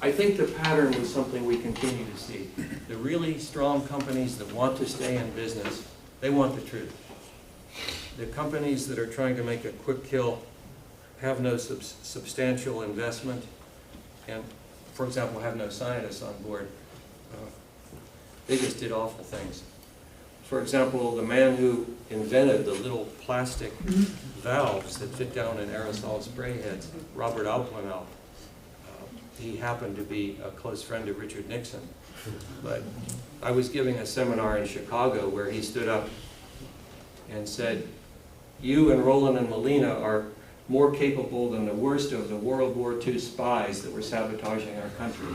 I think the pattern was something we continue to see. The really strong companies that want to stay in business, they want the truth. The companies that are trying to make a quick kill have no substantial investment and, for example, have no scientists on board. They just did awful things. For example, the man who invented the little plastic valves that fit down in aerosol spray heads, Robert Alplanel, he happened to be a close friend of Richard Nixon. But I was giving a seminar in Chicago where he stood up and said, "You and Rowland and Molina are more capable than the worst of the World War II spies that were sabotaging our country."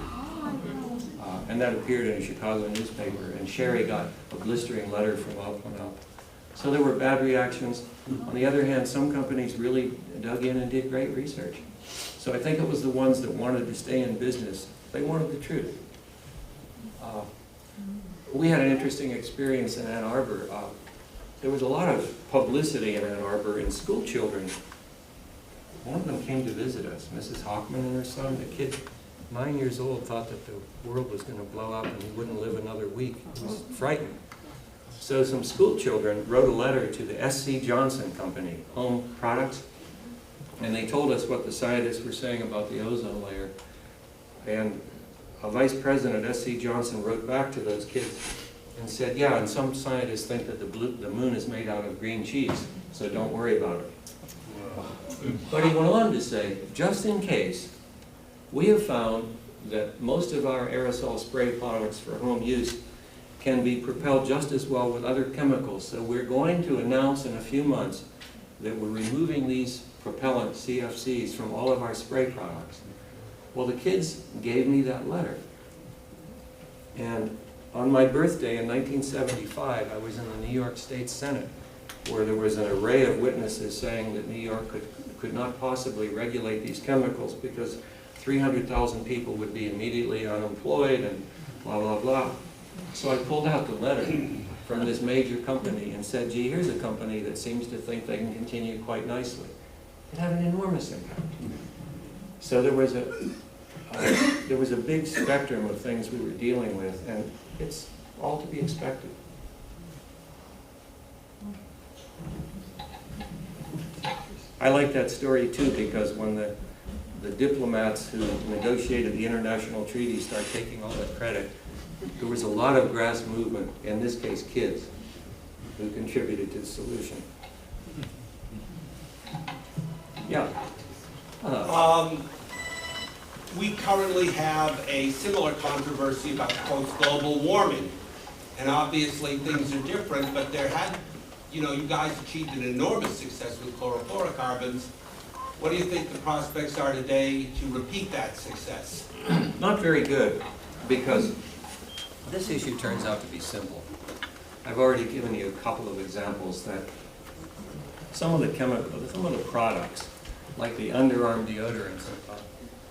And that appeared in a Chicago newspaper, and Sherry got a blistering letter from Alplanel. So there were bad reactions. On the other hand, some companies really dug in and did great research. So I think it was the ones that wanted to stay in business. They wanted the truth. We had an interesting experience in Ann Arbor. There was a lot of publicity in Ann Arbor, and school children, one of them came to visit us, Mrs. Hockman and her son. The kid, 9 years old, thought that the world was going to blow up and he wouldn't live another week. He was frightened. So some school children wrote a letter to the S.C. Johnson Company, Home Products, and they told us what the scientists were saying about the ozone layer. And a vice president at S.C. Johnson wrote back to those kids and said, "Yeah, and some scientists think that the moon is made out of green cheese, so don't worry about it." But he went on to say, "Just in case, we have found that most of our aerosol spray products for home use can be propelled just as well with other chemicals, so we're going to announce in a few months that we're removing these propellant CFCs from all of our spray products." Well, the kids gave me that letter. And on my birthday in 1975, I was in the New York State Senate, where there was an array of witnesses saying that New York could not possibly regulate these chemicals because 300,000 people would be immediately unemployed and blah, blah, blah. So I pulled out the letter from this major company and said, "Gee, here's a company that seems to think they can continue quite nicely." It had an enormous impact. So there was a big spectrum of things we were dealing with, and it's all to be expected. I like that story too, because when the diplomats who negotiated the international treaty start taking all that credit, there was a lot of grass movement, in this case kids, who contributed to the solution. Yeah. We currently have a similar controversy about post-global warming. And obviously things are different, but there had, you guys achieved an enormous success with chlorofluorocarbons. What do you think the prospects are today to repeat that success? Not very good, because this issue turns out to be simple. I've already given you a couple of examples that some of the products, like the underarm deodorants,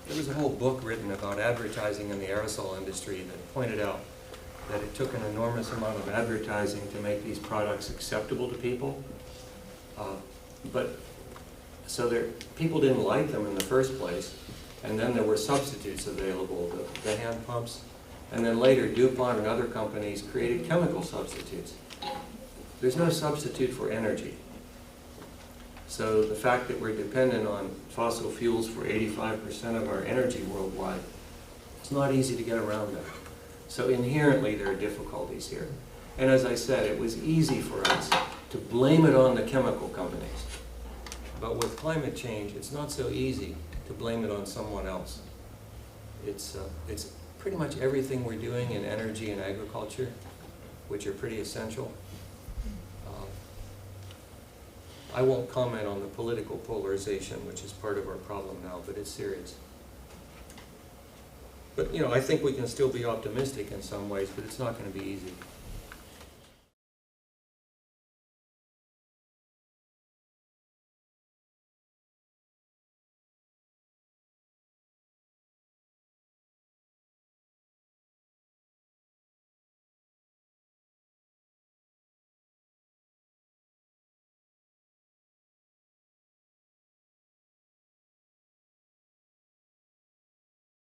there was a whole book written about advertising in the aerosol industry that pointed out that it took an enormous amount of advertising to make these products acceptable to people. People didn't like them in the first place, and then there were substitutes available, the hand pumps, and then later DuPont and other companies created chemical substitutes. There's no substitute for energy. So the fact that we're dependent on fossil fuels for 85% of our energy worldwide, it's not easy to get around that. So inherently there are difficulties here. And as I said, it was easy for us to blame it on the chemical companies. But with climate change, it's not so easy to blame it on someone else. It's pretty much everything we're doing in energy and agriculture, which are pretty essential. I won't comment on the political polarization, which is part of our problem now, but it's serious. But, you know, I think we can still be optimistic in some ways, but it's not going to be easy.